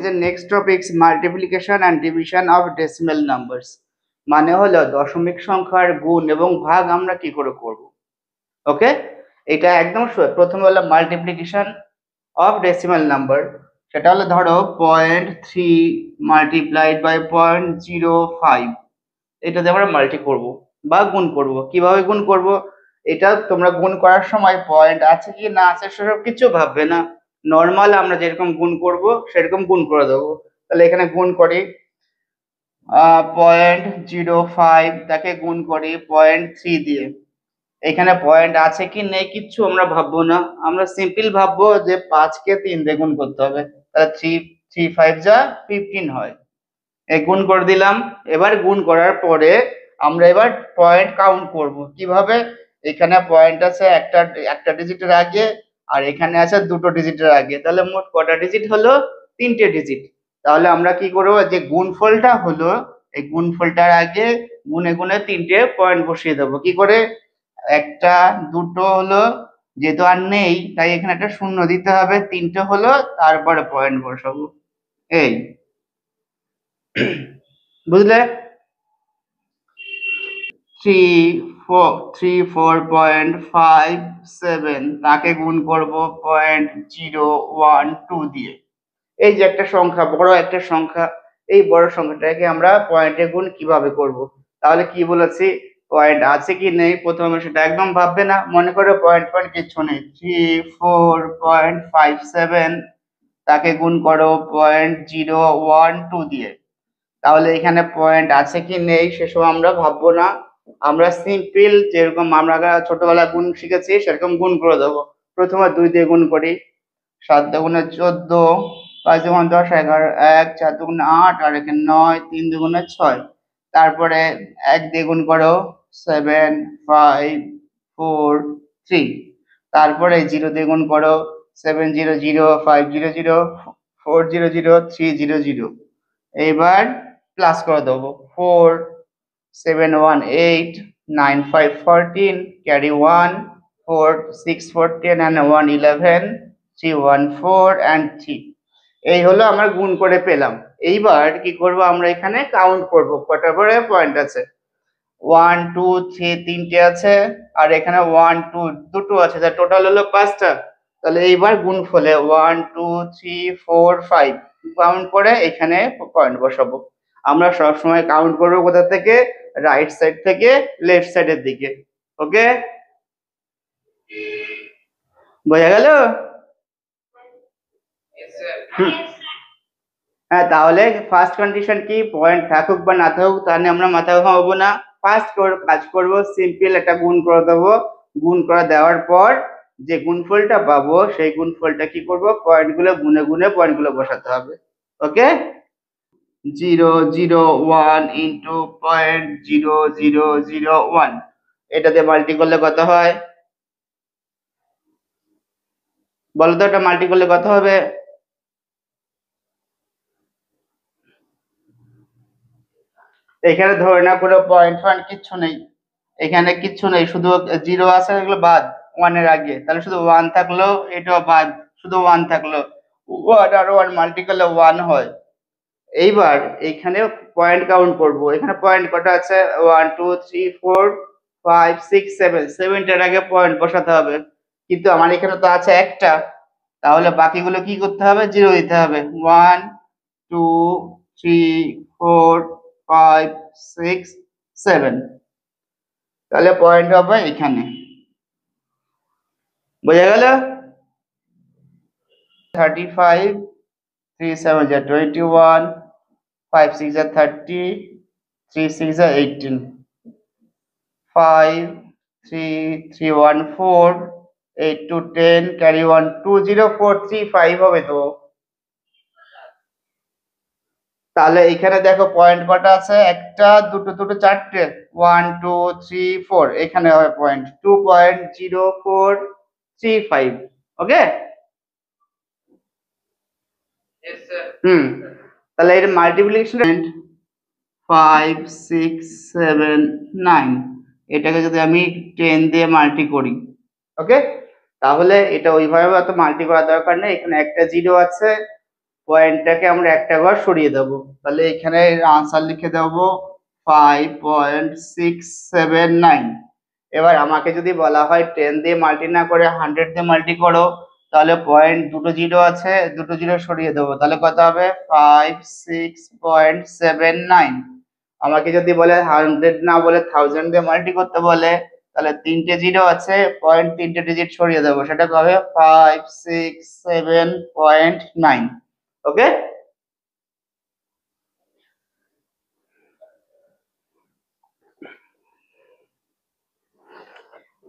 আমাদের next topics multiplication and division of decimal numbers, মানে হলো দশমিক সংখ্যার গুণ এবং ভাগ আমরা কি করে করব। ওকে, এটা একদম প্রথমে হলো মাল্টিপ্লিকেশন অফ ডেসিমেল নাম্বার, সেটা হলো ধরো 0.3 মাল্টিপ্লাইড বাই 0.05, এটাতে আমরা মাল্টি করব বা গুণ করব। কিভাবে গুণ করব, এটা তোমরা গুণ করার সময় পয়েন্ট আছে কি না আছে সেসব কিছু ভাববে না, নর্মাল আমরা যেরকম গুণ করব সেরকম গুণ করে দেবো। তাহলে এখানে গুণ করি 0.05, তাকে গুণ করি 0.3 দিয়ে। এখানে পয়েন্ট আছে কি নেই কিচ্ছু আমরা ভাববো না, আমরা সিম্পল ভাববো যে 5কে 3 দিয়ে গুণ করতে হবে, তাহলে 3 5 যা 15 হয়, এই গুণ করে দিলাম। এবার গুণ করার পরে আমরা এবার পয়েন্ট কাউন্ট করব। কিভাবে, এখানে পয়েন্ট আছে একটা একটা ডিজিটের আগে, আর এখানে আছে দুটো ডিজিটের আগে, তাহলে মোট কটা ডিজিট হলো? 3টে ডিজিট। তাহলে আমরা কি করব, যে গুণফলটা হলো এই গুণফলটার আগে গুণে গুণে 3টে পয়েন্ট বসিয়ে দেবো। কি করে, একটা দুটো হলো, যেহেতু আর নেই তাই এখানে একটা শূন্য দিতে হবে, 3টে হলো তারপরে পয়েন্ট বসাবো। এই বুঝলে? 34.57 তাকে গুণ করব 0.012 দিয়ে। এই যে একটা সংখ্যা, বড় একটা সংখ্যা, এই বড় সংখ্যাটাকে আমরা পয়েন্টে গুণ কিভাবে করব। তাহলে কি বলেছি, পয়েন্ট আছে কি নেই প্রথমে সেটা একদম ভাববে না, মনে করো পয়েন্ট পয়েন্ট কিচ্ছু নেই, 34.57 তাকে গুণ করো 0.012 দিয়ে। তাহলে এখানে পয়েন্ট আছে কি নেই সেসব আমরা ভাববো না, আমরা সিম্পল যেরকম আমরা ছোটবেলায় গুণ শিখেছি সেরকম গুণ করে দেবো। প্রথমে 2 দিয়ে গুণ করি, 7 দুগুণে 14, 5 দুগুণে 10, 11, 1 4 দুগুণে 8, আর এখানে 9, 3 দুগুণে 6। তারপরে 1 দিয়ে গুণ করো 7 5 4 3। তারপরে 0 দিয়ে গুণ করো 7 0 0 5 0 0 4 0 0 3 0 0। এবার প্লাস করে দেবো, 4 7 1 8 9 5 14, carry 1 4 6 14 and 1 11 3 1 4 and 3। এই হলো আমরা গুণ করে পেলাম। এইবার কি করব, আমরা এখানে কাউন্ট করব কটা করে পয়েন্ট আছে। 1 2 3 তিনটে আছে, আর এখানে 1 2 দুটো আছে, তার টোটাল হলো 5টা। তাহলে এইবার গুণফলে 1 2 3 4 5 কাউন্ট করে এখানে পয়েন্ট বসাবো। আমরা সব সময় কাউন্ট করব কোথা থেকে, রাইট সাইড থেকে লেফট সাইডের দিকে। ওকে, বোঝা গেল? হ্যাঁ, তাহলে ফার্স্ট কন্ডিশন কি, পয়েন্ট থাকুক বা না থাকুক তা নিয়ে আমরা মাথা ঘামাবো না। ফার্স্ট কাজ করব, সিম্পল একটা গুণ করে দেবো। গুণ করে দেওয়ার পর যে গুণফলটা পাবো সেই গুণফলটা কি করব, পয়েন্টগুলো গুনে গুনে পয়েন্টগুলো বসাতে হবে। ওকে, 0.001 ইন্টু 0.0001, এটাতে মাল্টি করলে কত হয় বলো তো, এটা মাল্টি করলে কত হবে? এখানে ধরে না কোনো পয়েন্ট ফয়েন্ট কিচ্ছু নেই, এখানে কিচ্ছু নেই, শুধু 0 আছে, এগুলো বাদ 1 এর আগে, তাহলে শুধু 1 থাকলো, এটাও বাদ, শুধু 1 থাকলো। 1 আর 1 মাল্টি করলে 1 হয়। এইবার এখানে পয়েন্ট কাউন্ট করব, এখানে পয়েন্ট কটা আছে, 1 2 3 4 5 6 7, 7টার আগে পয়েন্ট বসাতে হবে, কিন্তু আমার এখানে তো আছে একটা, তাহলে বাকিগুলো কি করতে হবে, 0 দিতে হবে। 1 2 3 4 5 6 7, তাহলে পয়েন্ট হবে এখানে। বোঝা গেল? 35 3 7 যা 21, 5 6 যা 30, 3 6 যা 18, 5 3 3 1 4, 8 2 10, carry 1 2 0 4 3 5 হবে তো। তাহলে এখানে দেখো পয়েন্ট কটা আছে, একটা দুটো দুটো চারটে, 1 2 3 4, এখানে হবে পয়েন্ট 2.0435। ওকে, তাহলে এর মাল্টিপ্লিকেশন 5 6 7 9, এটাকে যদি আমি 10 দিয়ে মাল্টি করি, ওকে, তাহলে এটা ওইভাবে অত মাল্টি করার দরকার নেই, এখানে একটা 0 আছে, পয়েন্টটাকে আমরা একটা ঘর সরিয়ে দেবো, তাহলে এখানে আনসার লিখে দেবো 5.679। এবার আমাকে যদি বলা হয় 10 দিয়ে মাল্টি না করে 100 দিয়ে মাল্টি করো, তাহলে পয়েন্ট দুটো জিরো আছে, দুটো জিরো সরিয়ে দেবো, তাহলে কত হবে 56.79। আমাকে যদি বলে 100 না বলে 1000 দিয়ে মাল্টি করতে বলে, তাহলে তিনটে জিরো আছে, পয়েন্ট তিনটে ডিজিট সরিয়ে দেবো, সেটা হবে 567.9। ওকে,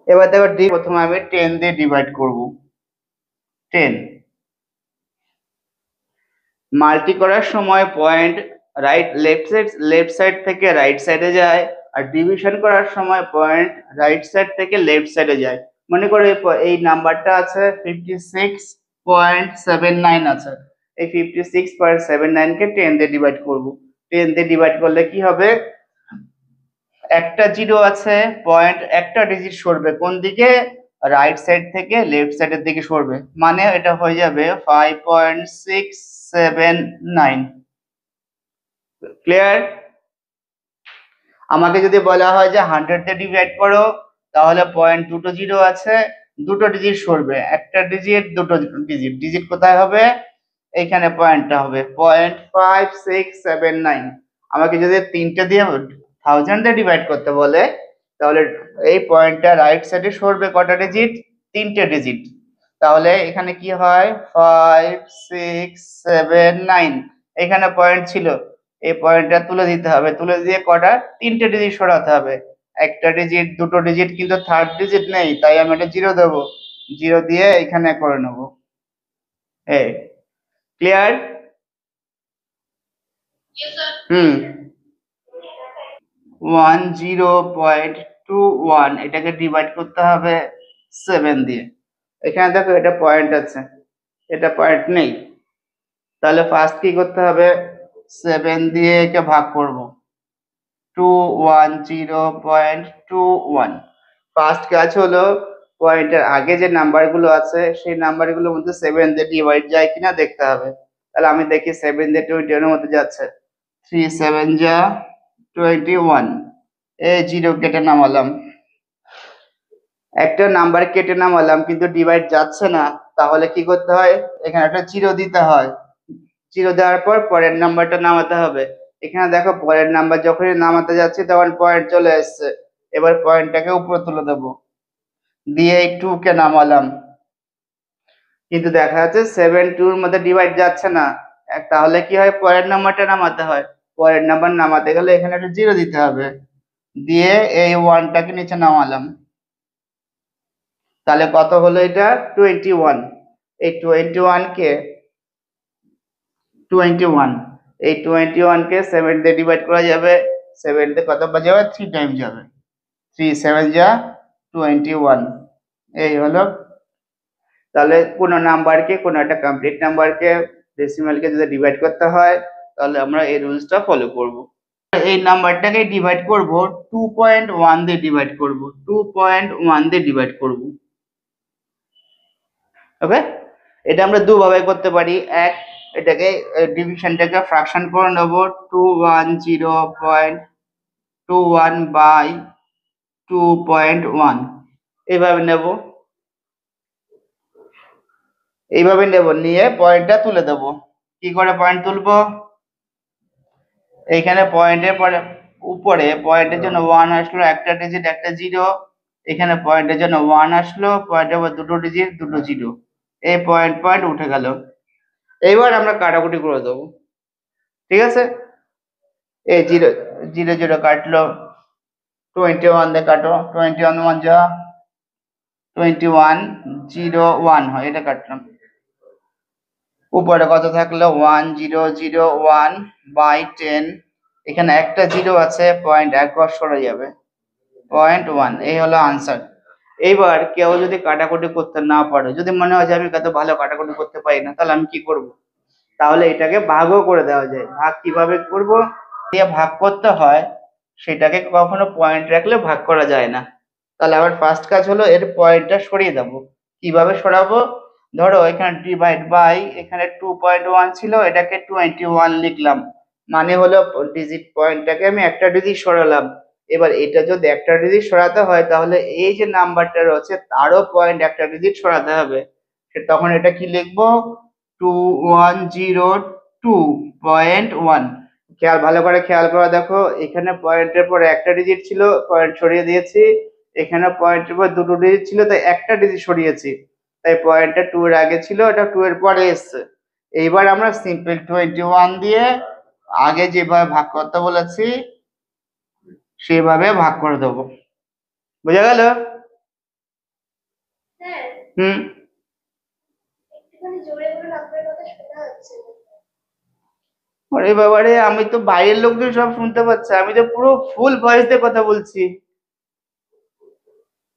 এবার দেখো প্রথমে আমি 10 দিয়ে ডিভাইড করব। 10 মাল্টি করার সময় পয়েন্ট লেফট সাইড থেকে রাইট সাইডে যায়, আর ডিভিশন করার সময় পয়েন্ট রাইট সাইড থেকে লেফট সাইডে যায়। মনে করো এই নাম্বারটা আছে 56.79 আছে, এই 56.79 কে 10 দিয়ে ডিভাইড করব। 10 দিয়ে ডিভাইড করলে কি হবে, একটা জিরো আছে, পয়েন্ট একটা ডিজিট সরবে কোন দিকে, রাইট সাইড থেকে লেফট সাইডের দিকে সরবে, মানে এটা হয়ে যাবে 5.679। ক্লিয়ার? আমাকে যদি বলা হয় যে 100 দিয়ে ডিভাইড করো, তাহলে পয়েন্ট দুটো জিরো আছে, দুটো ডিজিট সরবে, একটা ডিজিট দুটো ডিজিট, ডিজিট কোথায় হবে, এইখানে পয়েন্টটা হবে 0.5679। আমাকে যদি তিনটে দিয়ে 1000 দিয়ে ডিভাইড করতে বলে, তাহলে এই পয়েন্টটা রাইট সাইডে সরবে কটা ডিজিট, তিনটে ডিজিট, তাহলে এখানে কি হয় 5679। এখানে পয়েন্ট ছিল, এই পয়েন্টটা তুলে দিতে হবে, তুলে দিয়ে কটা, তিনটে ডিজিট সরাতে হবে, একটা ডিজিট দুটো ডিজিট, কিন্তু থার্ড ডিজিট নেই, তাই আমি এটা জিরো দেবো, জিরো দিয়ে এখানে করে নেবো। এই ক্লিয়ার? হুম, 10.21 এটাকে ডিভাইড করতে হবে 7 দিয়ে। এখানে দেখো এটা পয়েন্ট আছে, এটা পয়েন্ট নেই, তাহলে ফার্স্ট কি করতে হবে, 7 দিয়ে একে ভাগ করব, 210.21। ফার্স্ট কাজ হলো পয়েন্টের আগে যে নাম্বারগুলো আছে সেই নাম্বারগুলোর মধ্যে 7 দিয়ে ডিভাইড যায় কিনা দেখতে হবে। তাহলে আমি দেখি 7 দিয়ে 21 এর মধ্যে যাচ্ছে, 3 7 যা 21, এই জিরো কেটে নামালাম, একটা নাম্বার কেটে নামালাম কিন্তু ডিভাইড যাচ্ছে না, তাহলে কি করতে হয়, এখানে একটা জিরো দিতে হয়, জিরো দেওয়ার পর পরের নাম্বারটা নামাতে হবে। এখানে দেখো পরের নাম্বার যখনই নামাতে যাচ্ছি তখন পয়েন্ট চলে এসছে, এবার পয়েন্টটাকে উপরে তুলে দেবো, দিয়ে এই 2 কে নামালাম, কিন্তু দেখা যাচ্ছে 7 2 এর মধ্যে ডিভাইড যাচ্ছে না, তাহলে কি হয়, পরের নাম্বারটা নামাতে হয়, পরের নাম্বার নামাতে গেলে এখানে একটা জিরো দিতে হবে, দিয়ে এই 1টাকে নিচে নামালাম, তাহলে কত হলো, এটা 21। এই 21 কে 21, এই 21 কে 7 দিয়ে ডিভাইড করা যাবে, 7 দিয়ে কত যাবে, 3 টাইম যাবে, 3 7 যা 21। এই হলো, তাহলে কোনো নাম্বারকে, কোনো একটা কমপ্লিট নাম্বারকে ডেসিমালকে যদি ডিভাইড করতে হয়, তাহলে আমরা এই রুলসটা ফলো করব। এই নাম্বারটাকে ডিভাইড করব 2.1 দিয়ে ডিভাইড করব, 2.1 দিয়ে ডিভাইড করব। ওকে, এটা আমরা দুভাবে করতে পারি, এক, এটাকে ডিভিশনটাকে ফ্র্যাকশন করে নেব, 210.21 বাই 2.1, এইভাবে নেব, এইভাবে নেব, নিয়ে পয়েন্টটা তুলে দেব। কি করে পয়েন্ট তুলবো, এইখানে পয়েন্টের পরে উপরে পয়েন্টের জন্য 1 আসলো, একটা ডিজিট একটা জিরো, এখানে পয়েন্টের জন্য 1 আসলো, পয়েন্টের পর দুটো ডিজিট দুটো জিরো, এই পয়েন্ট পয়েন্ট উঠে গেল। এইবার আমরা কাটাকুটি করে দেবো, ঠিক আছে, এই জিরো জিরো জিরো কাটলো, 21 দিয়ে কাটো, 21 1 যা 21, 0 1 হয়, এটা কাটলাম, উপরে কত থাকলো 1001 বাই 10, এখানে একটা জিরো আছে, পয়েন্ট এক ঘর সরে যাবে, 0.1, এই হলো আনসার। এইবার কেউ যদি কাটাকুটি করতে না পারে, যদি মনে হয় যে আমি কত ভালো কাটাকুটি করতে পারি না, তাহলে আমি কি করব, তাহলে এটাকে ভাগও করে দেওয়া যায়। ভাগ কিভাবে করব, দিয়ে ভাগ করতে হয়, সেটাকে কখনো পয়েন্ট রাখলে ভাগ করা যায় না। তাহলে আমার ফার্স্ট কাজ হলো এর পয়েন্টটা সরিয়ে দেবো। কিভাবে সরাবো, ধরো এখানে ডিভাইড বাই, এখানে 2.1 ছিল, এটাকে 21 লিখলাম, মানে হলো ডিজিট পয়েন্টটাকে আমি একটা ডিজিট সরালাম। এবার এটা যদি একটা ডিজিট সরাতে হয় তাহলে এই যে নাম্বারটা রয়েছে তারও পয়েন্ট একটা ডিজিট সরাতে হবে। তখন এটা কি লিখবো, 2102.1। ভালো করে খেয়াল করে দেখো, এখানে পয়েন্টের পর একটা ডিজিট ছিল, পয়েন্ট সরিয়ে দিয়েছি। এখানে পয়েন্টের পর দুটো ডিজিট ছিল, তাই একটা ডিজিট সরিয়েছি, তাই পয়েন্টটা 2 এর আগে ছিল, এটা 2 এর পরে এসছে। এইবার আমরা সিম্পল 21 দিয়ে আগে যেভাবে ভাগ করতে বলেছি সেভাবে ভাগ করে দেবো। বুঝা গেল? হুম। আরে বাবারে, আমি তো বাইরের লোকজন সব শুনতে পাচ্ছে, আমি তো পুরো ফুল ভয়েস দিয়ে কথা বলছি।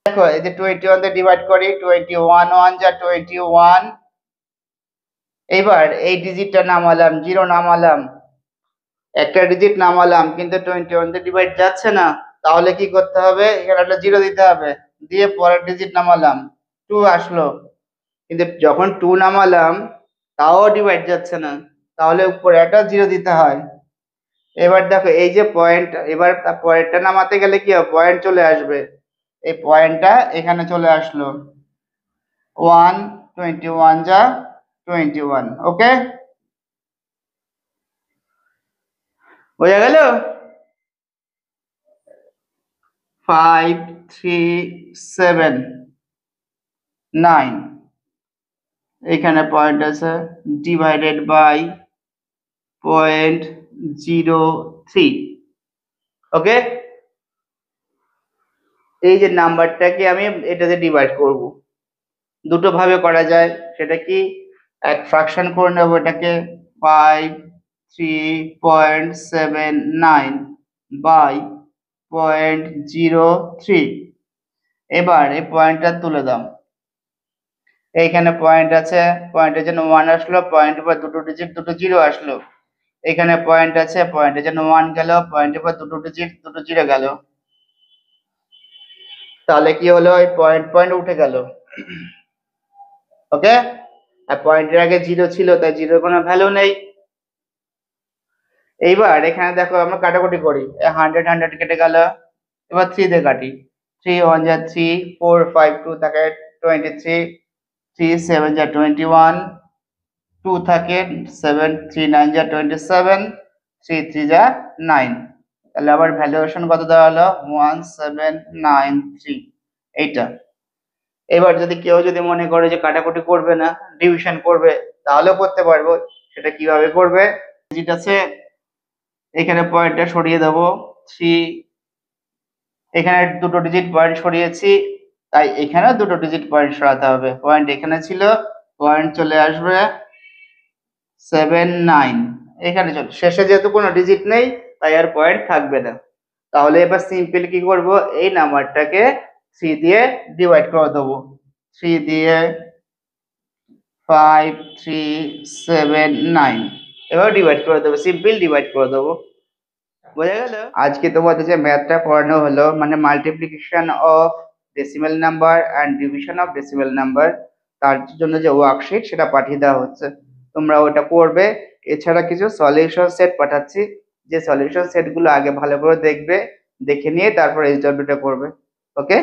দেখো এই যে 21 দিয়ে ডিভাইড করি, 21 1 যা 21। এইবার এই ডিজিটটা নামালাম, 0 নামালাম, একটা ডিজিট নামালাম, কিন্তু 21 দিয়ে ডিভাইড যাচ্ছে না। তাহলে কি করতে হবে, এখানে একটা 0 দিতে হবে, দিয়ে পরের ডিজিট নামালাম, 2 আসলো, কিন্তু যখন 2 নামালাম তাও ডিভাইড যাচ্ছে না, তাহলে উপরে একটা 0 দিতে হয়। এবার দেখো এই যে পয়েন্ট, এবার পয়েন্টটা নামাতে গেলে কি হবে, পয়েন্ট চলে আসবে, এই পয়েন্টটা এখানে চলে আসলো, 121 যা 21। ওকে, বোঝা গেল? 5379 এখানে পয়েন্ট আছে, ডিভাইডেড বাই 0.03। ওকে, এই যে নাম্বারটাকে আমি এটাতে ডিভাইড করব, দুটো ভাবে করা যায়। সেটা কি, এক ফ্র্যাকশন করে নেব এটাকে, 53.79 বাই 0.03। এবার এই পয়েন্টটা তুলে দাও, এইখানে পয়েন্ট আছে, পয়েন্টের জন্য 1 আসলো, পয়েন্টের পর দুটো ডিজিট দুটো 0 আসলো। এখানে পয়েন্ট আছে, পয়েন্টের জন্য 1 গেল, পয়েন্টের পর দুটো ডিজিট দুটো 0 গেল। তাহলে কি হলো, এই পয়েন্ট পয়েন্ট উঠে গেল। ওকে, আর পয়েন্টের আগে 0 ছিল, তাই 0 কোনো ভ্যালু নেই। এইবার এখানে দেখো আমরা কাটাকুটি করি, 100 100 কেটে গেল। এবার 3 দিয়ে কাটি, 3 1 যা 3, 4 5 2 থাকে 23, 3 7 যা 21, 2 থাকে 7, 3 9 যা 27, 3 3 যা 9। তাহলে আবার ভ্যালুয়েশন কত দেওয়া হলো, 1793, এইটা। এবার যদি কেউ যদি মনে করে যে কাটাকুটি করবে না, ডিভিশন করবে, তাহলেও করতে পারবো। সেটা কিভাবে করবে, ডিজিট আছে, এখানে পয়েন্টটা সরিয়ে দেবো, 3, এখানে দুটো ডিজিট পয়েন্ট সরিয়েছি, তাই এখানে দুটো ডিজিট পয়েন্ট সরাতে হবে। পয়েন্ট এখানে ছিল, পয়েন্ট চলে আসবে 79, এখানে চলে, শেষে যেহেতু কোনো ডিজিট নেই তাই আর পয়েন্ট থাকবে না। তাহলে এবার সিম্পল কি করব, এই নাম্বারটাকে 3 দিয়ে ডিভাইড করে দেবো, 3 দিয়ে 5379, এবার ডিভাইড করে দেবো, সিম্পল ডিভাইড করে দেবো। বোঝা গেল? আজকে তোমাদের যে ম্যাথটা পড়ানো হলো, মানে multiplication of decimal number and division of decimal number, তার জন্য যে ওয়ার্কশিট সেটা পাঠিয়ে দেওয়া হচ্ছে, তোমরা ওটা করবে। এছাড়া কিছু সলিউশন সেট পাঠাচ্ছি, যে সলিউশন সেটগুলো আগে ভালো করে দেখবে, দেখে নিয়ে তারপর এই করবে। ওকে।